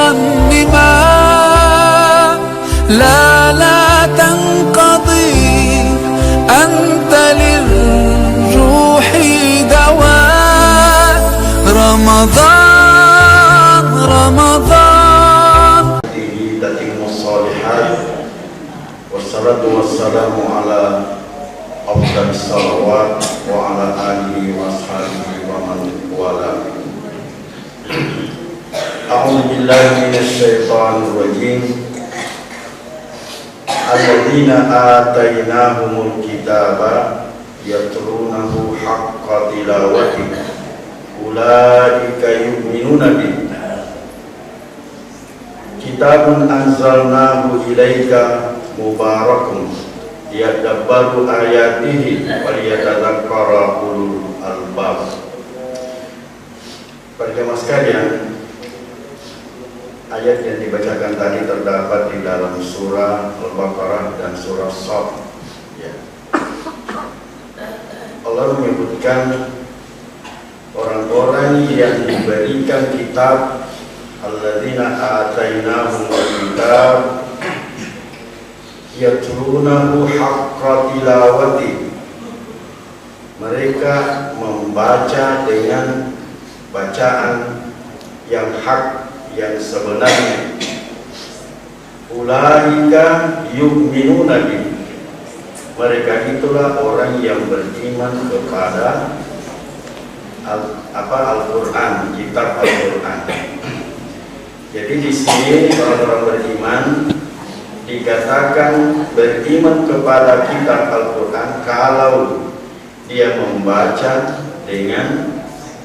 مترنما لا تنقضي أنت للروح دواء رمضان رمضان تتم الصالحات والصلاة والسلام على أفضل الصلوات وعلى آله وأصحابه ومن والاه. أعوذ بالله من الشيطان الرجيم. الذين آتيناهم الكتاب يتلونه حق تلاوته أولئك يؤمنون به. كتاب أنزلناه إليك مبارك liyadabbaru ayatihi waliyatadzakkara ulul albab. Para jemaah sekalian, ayat yang dibacakan tadi terdapat di dalam surah Al-Baqarah dan surah Shad. Ya. Allah menyebutkan orang-orang yang diberikan kitab, alladzina atainahumul kitab yatlunahu haqqa tilawati. Mereka membaca dengan bacaan yang hak, yang sebenarnya. Ulaika yu'minuna bi. Mereka itulah orang yang beriman kepada Al-Qur'an, kitab Al-Qur'an. Jadi di sini orang-orang beriman dikatakan beriman kepada kitab Al-Quran kalau dia membaca dengan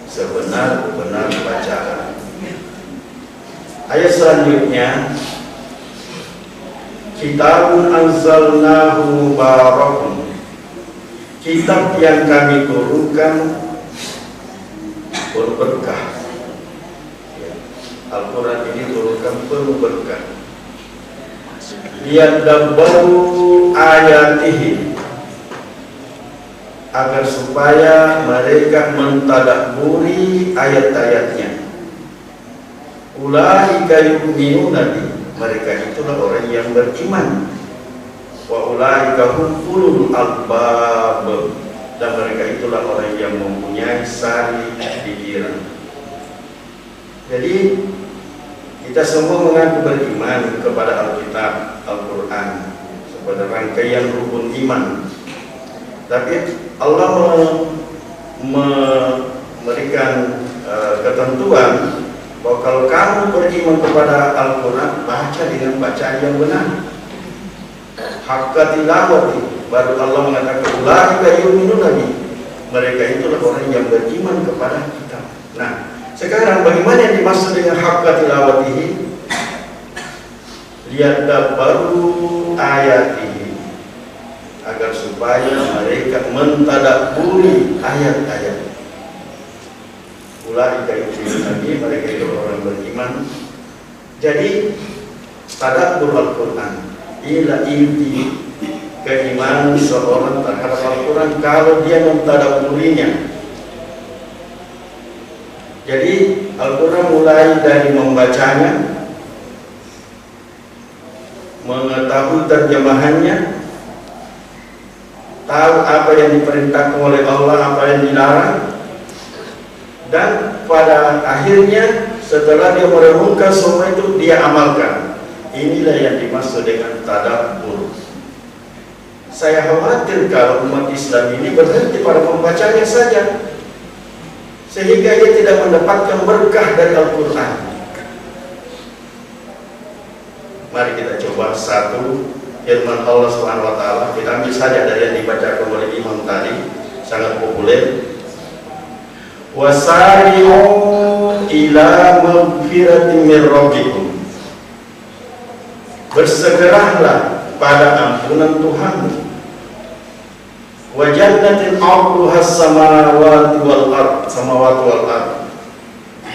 sebenar-benar bacaan. Ayat selanjutnya, kitabun anzalnahu mubarakun. Kitab yang kami turunkan berberkah. Al-Quran ini turunkan penuh berkah. Liyadabbaru ayatihi, agar supaya mereka mentadabburi ayat-ayatnya. Ulaika yu'minuna bi, mereka itulah orang yang beriman. Wa ulaika hum ulul albab, dan mereka itulah orang yang mempunyai sari pikiran. Jadi kita semua mengaku beriman kepada Alkitab, Al-Quran, sebagai rangkaian rukun iman. Tapi Allah memberikan ketentuan bahwa kalau kamu beriman kepada Al-Quran, baca dengan bacaan yang benar, haqqa tilawati. Baru Allah mengatakan ulaika yu'minuna bi, mereka itulah orang yang beriman kepada kitab. Nah, sekarang bagaimana yang dimaksud dengan haqqa tilawatihi? Liyadabbaru ayatihi, agar supaya mereka mentadabburi ayat-ayat. Ulaika yu'minuna bi, mereka itu orang beriman. Jadi tadabbur Al-Quran ila inti keimanan seorang terhadap Al-Quran kalau dia mentadabburinya. Jadi Al-Quran mulai dari membacanya, mengetahui terjemahannya, tahu apa yang diperintahkan oleh Allah, apa yang dilarang, dan pada akhirnya setelah dia merenungkan semua itu dia amalkan. Inilah yang dimaksud dengan tadabbur. Saya khawatir kalau umat Islam ini berhenti pada membacanya saja, sehingga ia tidak mendapatkan berkah dari Al-Quran. Mari kita coba satu firman Allah SWT. Kita ambil saja dari yang dibacakan oleh Imam tadi, sangat populer. Wasari'u ila magfiratin min rabbikum. Bersegeralah pada ampunan Tuhanmu. Wa jannatin 'arduhas samawati wal ard,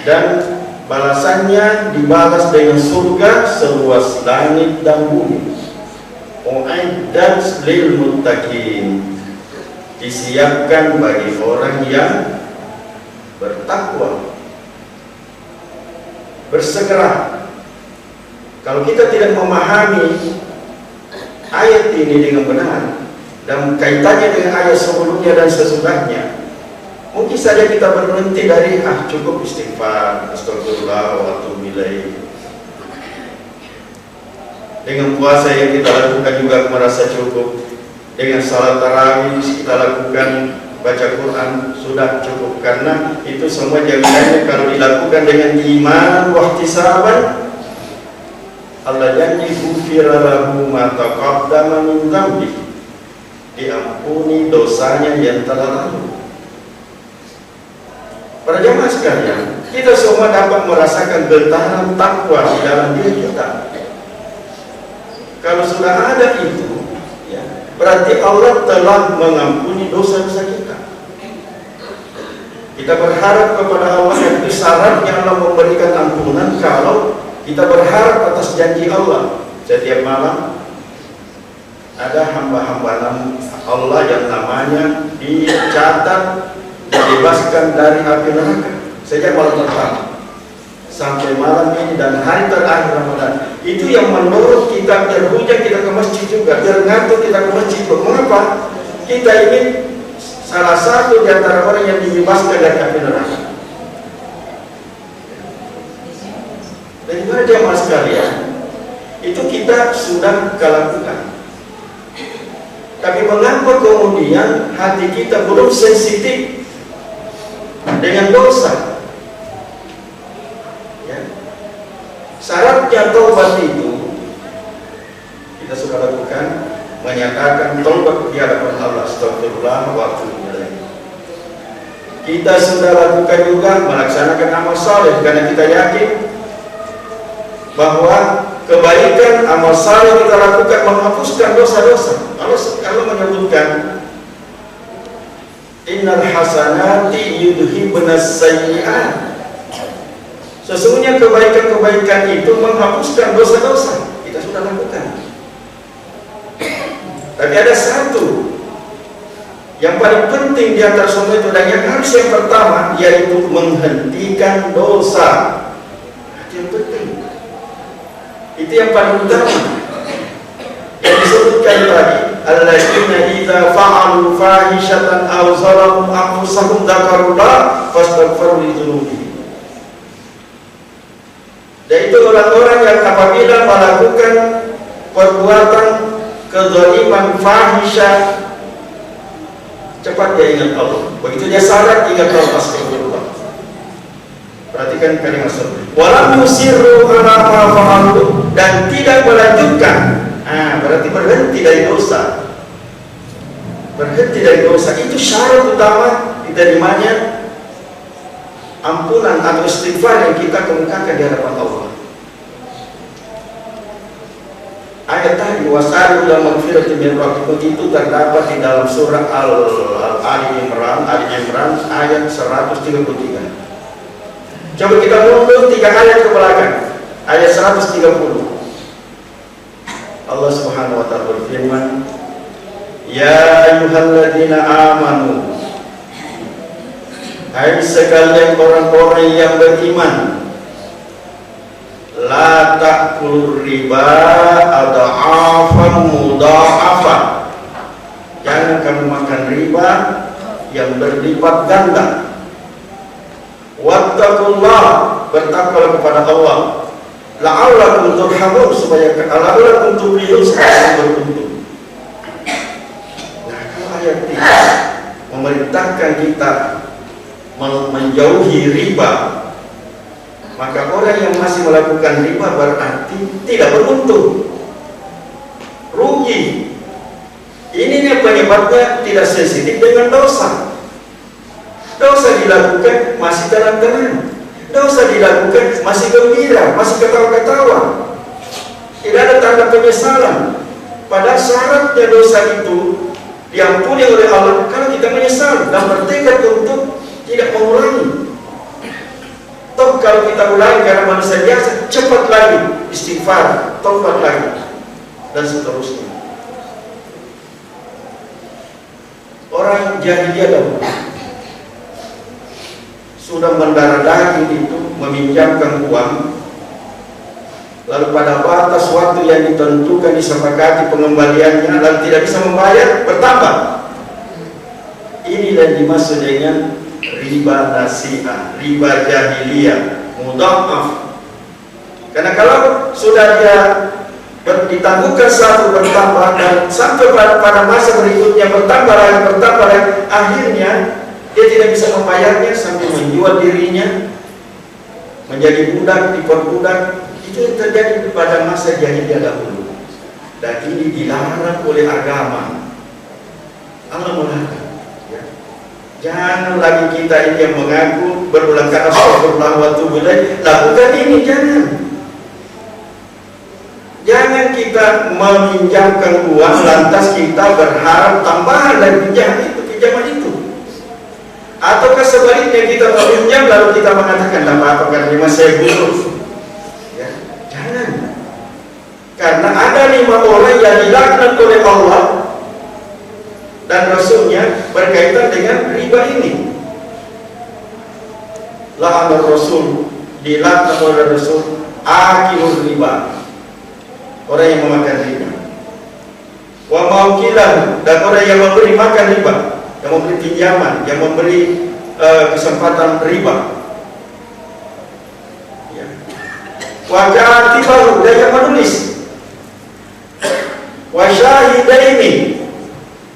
dan balasannya dibalas dengan surga seluas langit dan bumi. U'iddat lil muttaqin, disiapkan bagi orang yang bertakwa. Bersegera Kalau kita tidak memahami ayat ini dengan benar dan kaitannya dengan ayat sebelumnya dan sesudahnya, mungkin saja kita berhenti dari cukup istighfar, astagfirullah wa atubu ilaih. Dengan puasa yang kita lakukan juga merasa cukup. Dengan salat tarawih kita lakukan, baca Quran sudah cukup, karena itu semua jaminannya kalau dilakukan dengan iman wa ihtisaban, Allah janji ghufira lahu ma taqaddama min dzambi, diampuni dosanya yang telah lalu. Para jemaah sekalian, kita semua dapat merasakan getaran takwa di dalam diri kita. Kalau sudah ada itu, ya, berarti Allah telah mengampuni dosa-dosa kita. Kita berharap kepada Allah, itu syaratnya Allah memberikan ampunan kalau kita berharap atas janji Allah. Setiap malam ada hamba-hamba Allah yang namanya dicatat dibebaskan dari api neraka sejak malam pertama sampai malam ini dan hari terakhir Ramadan. Itu yang menurut kita terhujat kita ke masjid juga, ngantuk kita ke masjid. Mengapa? Kita ingin salah satu di antara orang yang dibebaskan dari api neraka. Dan juga jemaah sekalian, itu kita sudah lakukan. Tapi mengapa kemudian hati kita belum sensitif dengan dosa? Ya. Syaratnya taubat itu kita sudah lakukan, menyatakan taubat di hadapan Allah, astagfirullah wa atubu ilaih. Kita sudah lakukan juga melaksanakan amal saleh karena kita yakin bahwa kebaikan amal saleh kita lakukan menghapuskan dosa-dosa. Allah menyebutkan innal hasanati yudhibunas sayyi'at. Sesungguhnya kebaikan-kebaikan itu menghapuskan dosa-dosa. Kita sudah lakukan. Tapi ada satu yang paling penting di antara semua itu, dan yang harus yang pertama, yaitu menghentikan dosa. Itu yang penting. Itu yang paling utama. Yang disebutkan tadi, alladzina idza fa'alu fahishatan aw zalamu anfusahum dzakarullah fastaghfiru lidzunubihim. Yaitu orang-orang yang apabila melakukan perbuatan kezaliman fahisyah, cepat dia ingat Allah. Begitu dia salat, ingat Allah, astagfirullah. Perhatikan kalimat tersebut. Walam yusirru ala ma fa'alu, dan tidak melanjutkan. Berarti berhenti dari dosa. Berhenti dari dosa itu syarat utama diterimanya ampunan atau istighfar yang kita kemukakan di hadapan Allah. Ayat tadi wasari'u ila magfiratin min rabbikum itu terdapat di dalam surah Ali Imran ayat 133. Coba kita mundur 3 ayat ke belakang. Ayat 130. Allah Subhanahu wa ta'ala berfirman, ya ayyuhalladzina amanu, hai sekalian orang-orang yang beriman, la ta'kulur riba adha'afan mudha'afan, jangan kamu makan riba yang berlipat ganda. Wattaqullah, bertakwalah kepada Allah, la'allakum turhamun, supaya la'allakum tuflihun, supaya beruntung. Nah, kalau ayat ini memerintahkan kita menjauhi riba, maka orang yang masih melakukan riba berarti tidak beruntung, rugi. Ini penyebabnya tidak sensitif dengan dosa. Dosa dilakukan masih tenang-tenang, dosa dilakukan masih gembira, masih ketawa-ketawa, tidak ada tanda penyesalan. Pada syaratnya dosa itu diampuni oleh Allah kalau kita menyesal dan bertekad untuk tidak mengulangi. Toh kalau kita ulangi karena manusia biasa, cepat lagi istighfar, taubat lagi, dan seterusnya. Orang jahiliyah dahulu sudah mendarah daging itu meminjamkan uang, lalu pada batas waktu yang ditentukan disepakati pengembaliannya lalu tidak bisa membayar, bertambah. Ini yang dimaksud dengan riba nasi'ah, riba jahiliyah, mudha'af. Karena kalau sudah dia ditangguhkan satu bertambah dan sampai pada masa berikutnya bertambah lagi, akhirnya dia tidak bisa membayarnya sampai menjual dirinya menjadi budak, diperbudak. Itu yang terjadi pada masa jahiliyah dahulu, dan ini dilarang oleh agama. Allah melarang. Jangan lagi kita ini yang mengaku berulang kali astagfirullah wa atubu ilaih, lakukan ini, jangan. Jangan kita meminjamkan uang lantas kita berharap tambahan dari pinjaman itu. Ataukah sebaliknya kita meminjam lalu kita mengatakan apa karena lima saya butuh. Ya, jangan. Karena ada 5 orang yang dilaknat oleh Allah dan Rasulnya berkaitan dengan riba ini. La'anur Rasul, dilaknat oleh Rasul akilur riba, orang yang memakan riba. Wa maukilan, dan orang yang memberi makan riba, yang memberi pinjaman, yang memberi kesempatan riba. Ya. Wa katibahu, dan yang menulis. Wa syahidaini,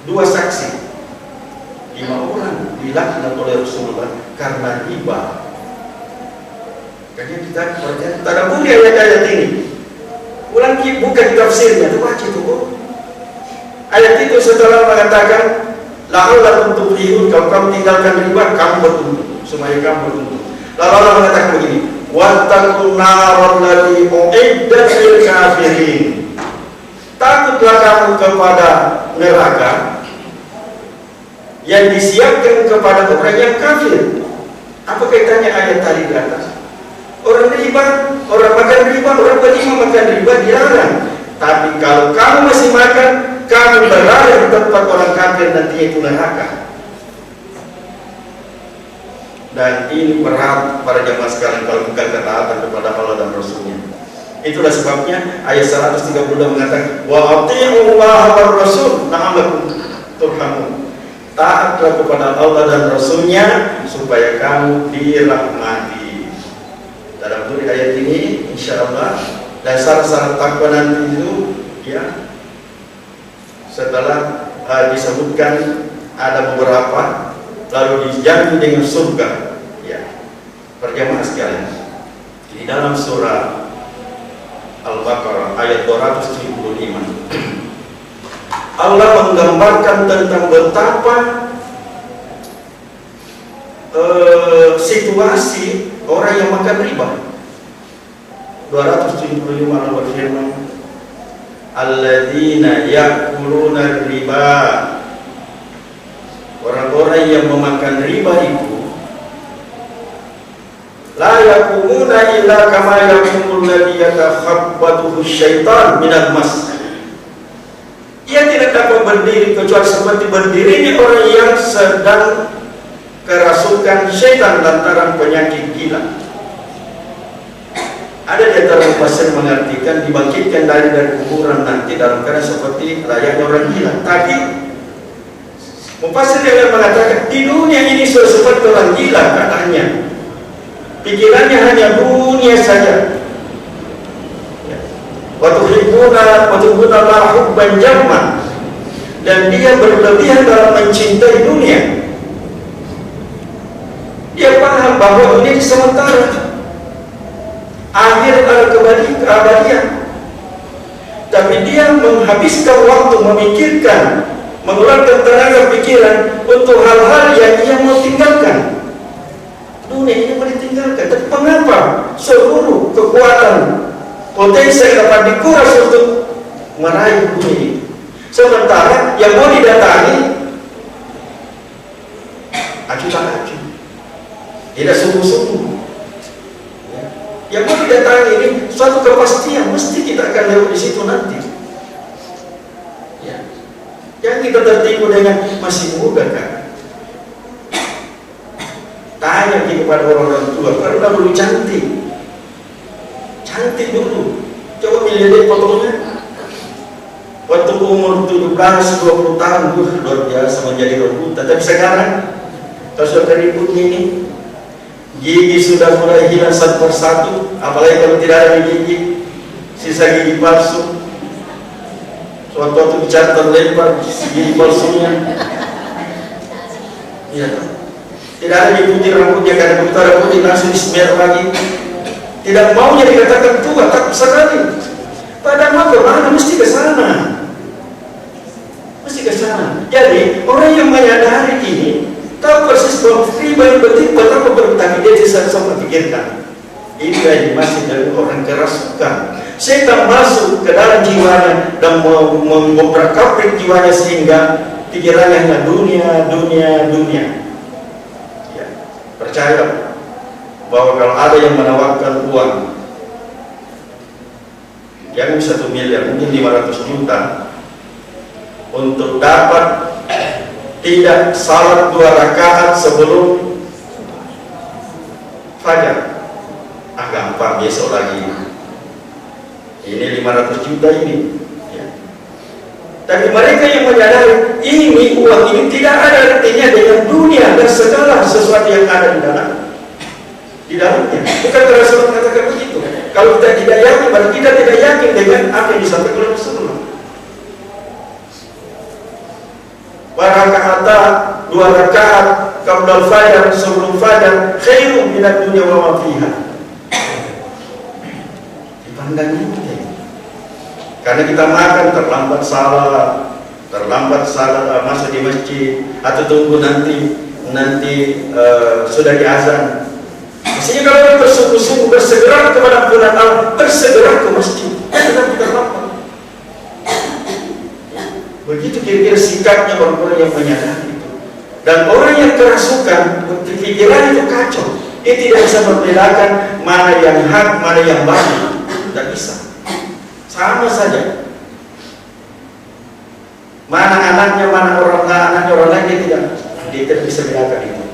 2 saksi. 5 orang dilaknat oleh Rasulullah karena riba. Karena kita percaya tadabbur ayat-ayat ini. Ulang buka tafsirnya, itu baca itu. Ayat itu setelah mengatakan la'allakum tuflihun, kalau kamu tinggalkan riba kamu beruntung, supaya kamu beruntung. Lalu Allah mengatakan begini, wattaqun naral lati uiddat lil kafirin. Takutlah kamu kepada neraka yang disiapkan kepada orang yang kafir. Apa kaitannya ayat tadi di atas? Orang riba, orang makan riba, orang beriman makan riba dilarang. Tapi kalau kamu masih makan, kamu berada di tempat orang kafir, nanti itu neraka. Dan ini berat para jamaah sekalian kalau bukan ketaatan kepada Allah dan Rasulnya. Itulah sebabnya ayat 132 mengatakan wa atii'ullaha war rasul la'allakum turhamun. Taatlah kepada Allah dan Rasulnya supaya kamu dirahmati. Dalam ayat ini insyaallah dan syarat-syarat takwa nanti itu ya setelah disebutkan ada beberapa lalu dijanji dengan surga ya perjamaah sekalian di dalam surah Al-Baqarah ayat 275 Allah menggambarkan tentang betapa situasi orang yang makan riba. 275 Allah berfirman alladzina ya'kuluna riba, orang-orang yang memakan riba itu la yakumuna illa kama yakumul ladzi yatakhabbathu syaitan minal mas. Ia tidak dapat berdiri kecuali seperti berdirinya orang yang sedang kerasukan syaitan lantaran penyakit gila. Ada di antara mufassir mengartikan dibangkitkan dari kuburan nanti dalam keadaan seperti layaknya orang gila. Tapi mufassir yang mengatakan di dunia ini seperti orang gila katanya. Pikirannya hanya dunia saja. Wa tuhibbuna ma hubban jamman, dan dia berlebihan dalam mencintai dunia. Dia paham bahwa ini sementara, akhir adalah keabadian. Tapi dia menghabiskan waktu memikirkan, mengeluarkan tenaga pikiran untuk hal-hal yang ia mau tinggalkan. Dunia ini mau ditinggalkan. Tapi mengapa seluruh kekuatan potensi yang dapat dikuras untuk meraih dunia ini, sementara yang mau didatangi acuh-acuh, tidak sungguh-sungguh. Yang mau didatangi ini suatu kepastian, mesti kita akan lewat di situ nanti. Ya. Yang kita tertipu dengan masih muda kan. Tanya kepada orang tua, karena dulu cantik dulu, Coba milih fotonya. Waktu umur 17-20 tahun, luar biasa menjadi rebutan. Tapi sekarang, kalau sudah keriputnya ini, gigi sudah mulai hilang satu persatu, apalagi kalau tidak ada gigi, sisa gigi palsu. Suatu bicara terlempar gigi palsunya. Iya, tidak ada dipuji rambutnya karena begitu ada putih langsung dismer lagi. Tidak mau jadi katakan tua, tak sekali. Padahal mau kemana mesti ke sana. Mesti ke sana. Jadi orang yang menyadari ini tahu persis bahwa riba yang betul betapa berutang dia tidak sama pikirkan. Ini yang masih dari orang kerasukan. Setan masuk ke dalam jiwanya dan memperkapit jiwanya sehingga pikirannya hanya dunia. Ya, percaya bahwa kalau ada yang menawarkan uang yang 1 miliar, mungkin 500 juta untuk dapat tidak salat 2 rakaat sebelum fajar, gampang, besok lagi. Ini 500 juta ini ya. Tapi mereka yang menyadari ini uang ini tidak ada artinya dengan dunia dan segala sesuatu yang ada di dalamnya. Bukan Rasulullah mengatakan begitu. Kalau kita tidak yakin, berarti kita tidak yakin dengan apa yang disampaikan oleh Rasulullah. Rakaat 2 rakaat qabla al-fajr, sebelum fajar, khairun minad dunya wa ma fiha. Dipandang ini karena kita makan terlambat salat masuk di masjid atau tunggu nanti sudah diazan. Maksudnya kalau kita bersungguh-sungguh bersegera kepada ampunan Allah, bersegera ke masjid, tetapi terlambat. Begitu kira-kira sikapnya orang-orang yang menyadari itu. Dan orang yang kerasukan, pikiran itu kacau. Dia tidak bisa membedakan mana yang hak, mana yang batil. Tidak bisa. Sama saja. Mana anaknya, mana anaknya orang lain, dia tidak bisa bedakan itu.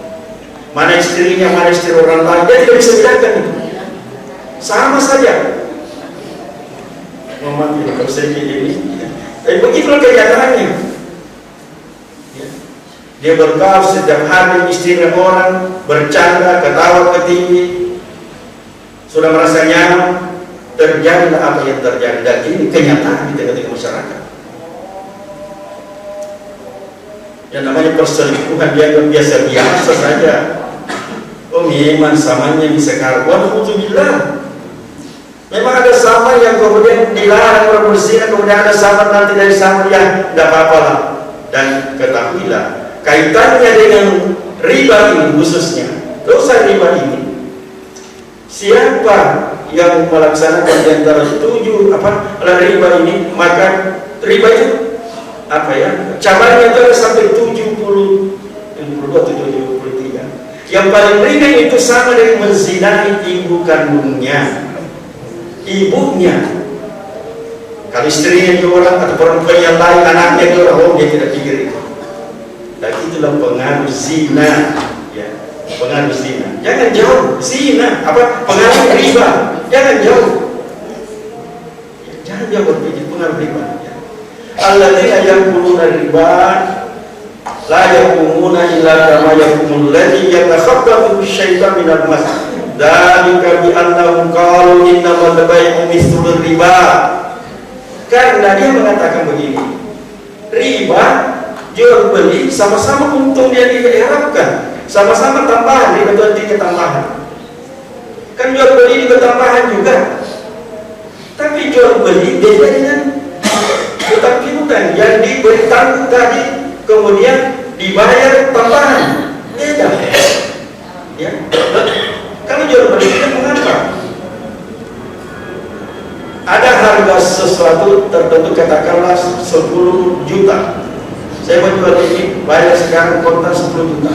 Mana istrinya, mana istri orang lain, dia tidak bisa bedakan itu. Sama saja. Memang ini kalau saya ini. Tapi begitulah kenyataannya. Dia bergaul setiap hari istrinya orang, bercanda, ketawa ketinggi, sudah merasa nyaman. Terjadilah apa yang terjadi, dan ini kenyataan di tengah-tengah masyarakat. Yang namanya perselingkuhan dianggap biasa-biasa saja. Oh, memang samanya bisa karuan, alhamdulillah. Memang ada sama yang kemudian dilarang orang berzina, kemudian ada sama nanti dari sama yang tidak apa-apa lah. Dan ketahuilah kaitannya dengan riba ini khususnya, dosa riba ini. Siapa yang melaksanakan di antara 7 riba ini, maka riba itu cabangnya itu ada sampai 72 atau 73. Yang paling ringan itu sama dengan menzinai ibu kandungnya, ibunya. Kalau istrinya itu orang atau perempuan yang lain, anaknya itu orang, dia tidak pikir itu. Dan itulah pengaruh zina, ya, pengaruh zina. Jangan jauh zina, pengaruh riba, jangan jauh. Jangan jauh berpikir pengaruh riba. Alladzina ya'kuluna riba la yaqumuna illa kama yaqumul ladzi yatakhabbathu asy-syaitanu minal mas. Dzalika bi annahum qalu innamal bai'u mithlur riba. Karena dia mengatakan begini, riba jual beli sama-sama untung yang diharapkan, sama-sama tambahan, riba itu artinya tambahan. Kan jual beli juga tambahan juga, tapi jual beli beda dengan utang piutang yang diberi tanggung tadi kemudian dibayar tambahan, beda. Ya, kalau jual beli itu mengapa? Ada harga sesuatu tertentu, katakanlah 10 juta. Saya menjual ini, bayar sekarang kontan 10 juta.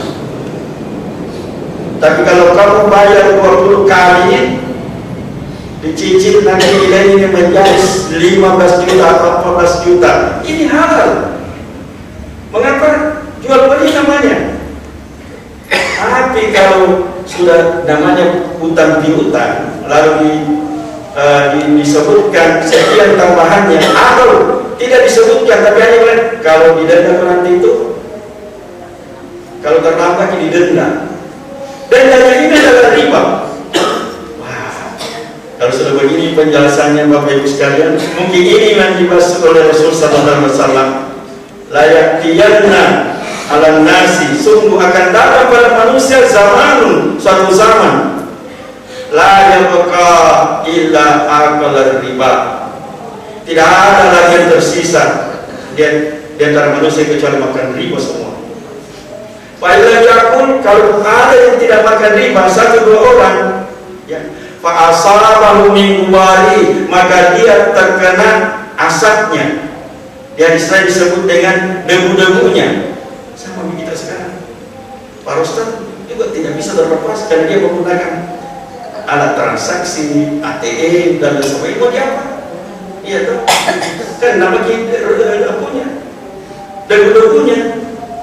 Tapi kalau kamu bayar 20 kali, dicicil nanti nilainya menjadi 15 juta atau 14 juta. Ini halal. Mengapa? Jual beli namanya. Tapi kalau sudah namanya utang piutang, lalu disebutkan sekian tambahannya, atau tidak disebutkan tapi hanya bilang kalau didenda nanti itu, kalau terlambat didenda. Dendanya ini adalah riba. Wah, kalau sudah begini penjelasannya Bapak Ibu sekalian, mungkin ini yang dibahas oleh Rasul Sallallahu Alaihi Wasallam. Layak tiyanna ala nasi, sungguh akan datang pada manusia zamanun, suatu zaman, la yabqa illa akal riba, tidak ada lagi yang tersisa di antara manusia kecuali makan riba semua. Bila yakun, kalau ada yang tidak makan riba, satu dua orang, ya, fa asabahu min gubari, maka dia terkena asapnya. Dia disebut dengan debu-debunya. Sama kita sekarang. Pak Ustaz juga tidak bisa terlepas karena dia menggunakan alat transaksi, ATM dan sebagainya. Mau diapa? Iya tuh. Kan nama kita punya debu-debunya.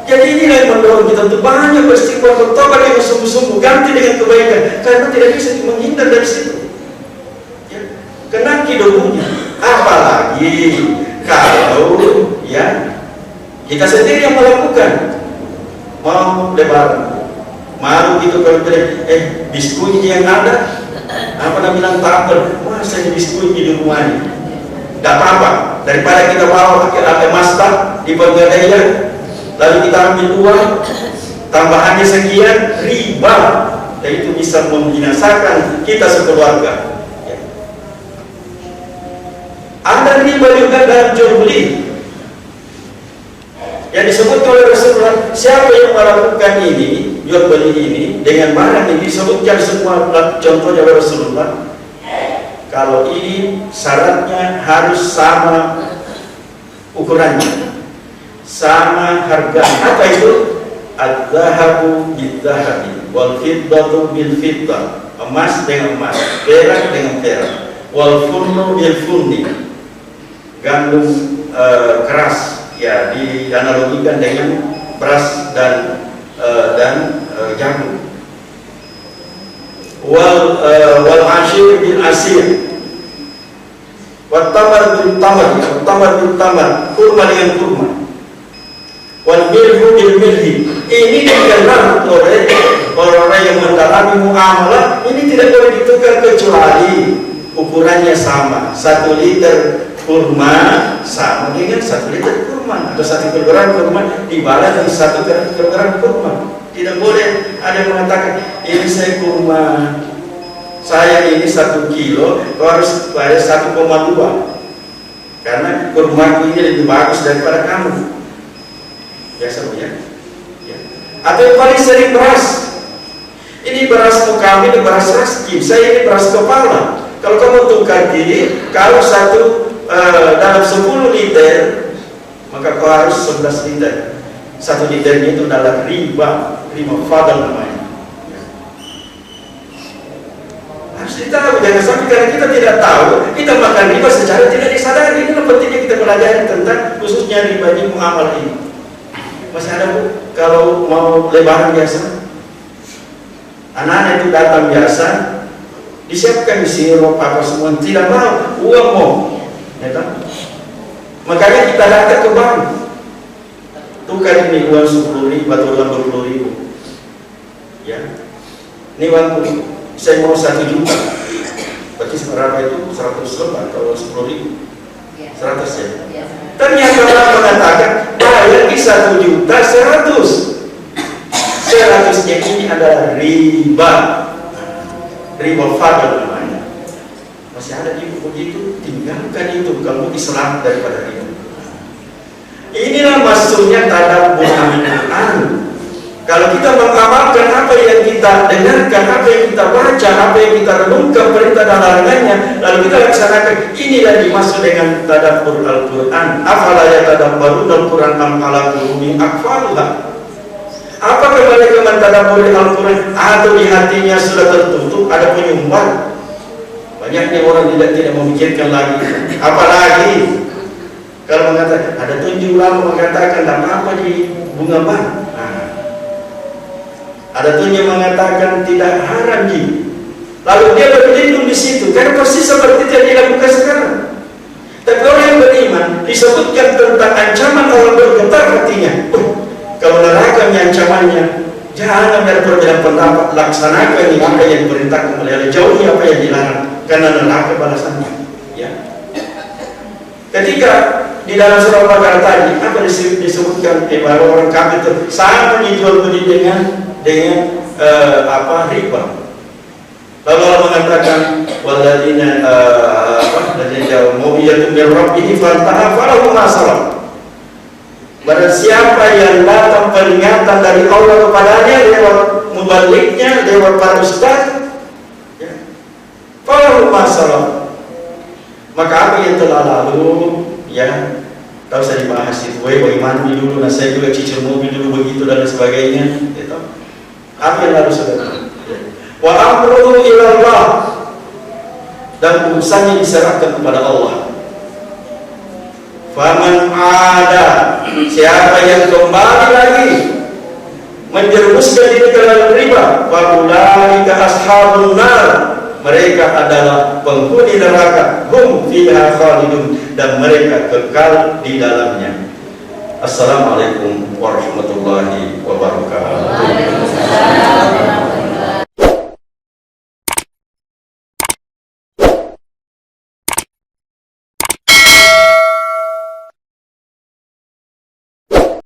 Jadi inilah yang mendorong kita untuk banyak beristighfar, bertobat dengan sungguh-sungguh, ganti dengan kebaikan, karena tidak bisa menghindar dari situ. Ya. Kena debunya. Apalagi kalau ya kita sendiri yang melakukan, mau lebaran, malu gitu kalau biskuit yang ada, apa namanya bilang tabel, masa ini biskuit di rumahnya, tidak apa-apa, daripada kita bawa pakai Mazda di Pegadaian, lalu kita ambil uang, tambahannya sekian, riba, dan itu bisa membinasakan kita sekeluarga. Ada riba juga dalam jual beli yang disebut oleh Rasulullah. Siapa yang melakukan ini, jual beli ini dengan barang ini, disebutkan semua contohnya oleh Rasulullah. Kalau ini syaratnya harus sama ukurannya, sama harga. Apa itu? Adz-dzahabu bidz-dzahabi, wal fiddatu bil fiddah, emas dengan emas, perak dengan perak, wal furnu bil furni, gandum keras, ya dianalogikan dengan beras dan jagung. Wal ashir bil asir, wat tamar bil tamar, tamar bil tamar, kurma dengan kurma, wal milhu bil milhi. Ini dikenal oleh orang-orang yang mendalami muamalah. Ini tidak boleh ditukar kecuali ukurannya sama. 1 liter kurma sama dengan 1 liter kurma, atau 1 kilogram kurma dibalas dengan 1 kilogram kurma. Tidak boleh ada yang mengatakan ini saya kurma, saya ini 1 kilo, kau harus bayar 1,2 karena kurma ini lebih bagus daripada kamu. Biasa ya. Atau yang paling sering beras. Ini beras kami, ini beras raskin, saya ini beras kepala. Kalau kamu tukar gini, kalau dalam 10 liter, maka kau harus 11 liter. 1 liternya itu adalah riba fadl namanya. Harus ditahu, jangan sampai karena kita tidak tahu, kita makan riba secara tidak disadari. Ini pentingnya kita pelajari tentang khususnya riba ini, muamalah ini. Masih ada Bu, kalau mau lebaran biasa, anak-anak itu datang biasa, disiapkan sirup apa semua, tidak mau, uang mau. Ya kan? Makanya kita datang ke bank, tukar ini uang 10.000 atau uang 20.000, ya. Ini uang saya mau 1 juta, berarti berapa itu? 100 lembar kalau 10.000, 100 ya. Ternyata orang mengatakan bayar di 1.100.000. 100-nya ini adalah riba fadl namanya. Masih ada di begitu, tinggalkan itu, kamu Islam daripada riba. Inilah maksudnya tadabbur Al-Quran. Kalau kita mengamalkan apa yang kita dengarkan, apa yang kita baca, apa yang kita renungkan perintah dan larangannya, lalu kita laksanakan, inilah dimaksud dengan tadabbur Al-Quran. Afala yatadabbaruna Al-Quran am ala qulubin aqfaluha. Apakah mereka mentadabbur Al-Quran atau di hatinya sudah tertutup, ada penyumbat? Banyaknya orang tidak memikirkan lagi. Apalagi kalau mengatakan, ada 7 ulama mengatakan tidak apa di bunga bank. Ada tuh yang mengatakan tidak haram ji. lalu dia berlindung di situ, karena persis seperti yang dilakukan sekarang. Tapi orang yang beriman disebutkan tentang ancaman orang bergetar hatinya. Kalau neraka ancamannya, jangan berbeda pendapat, laksanakan apa yang diperintahkan oleh Allah, jauhi apa yang dilarang, karena neraka balasannya. Ya. Ketika di dalam surah Al-Baqarah tadi apa disebutkan bahwa orang kafir itu sama dijual beli dengan riba. Lalu Allah mengatakan walladzina mu'minatun min rabbih fantaha falahu ma salaf. Barang siapa yang datang peringatan dari Allah kepadanya lewat mubaliknya, lewat para ustaz, ya, falahu ma salaf. Maka apa yang telah lalu, ya, tak usah dibahas itu. Bagaimana dulu, nah saya juga cicil mobil dulu begitu dan sebagainya. Gitu. Apa yang lalu saudara? Wa amruhu ilallah, dan urusannya diserahkan kepada Allah. Faman ada, siapa yang kembali lagi menjerumuskan diri ke dalam riba, fa ulaika ashabun nar, mereka adalah penghuni neraka, hum fiha khalidun, dan mereka kekal di dalamnya. Assalamualaikum warahmatullahi wabarakatuh.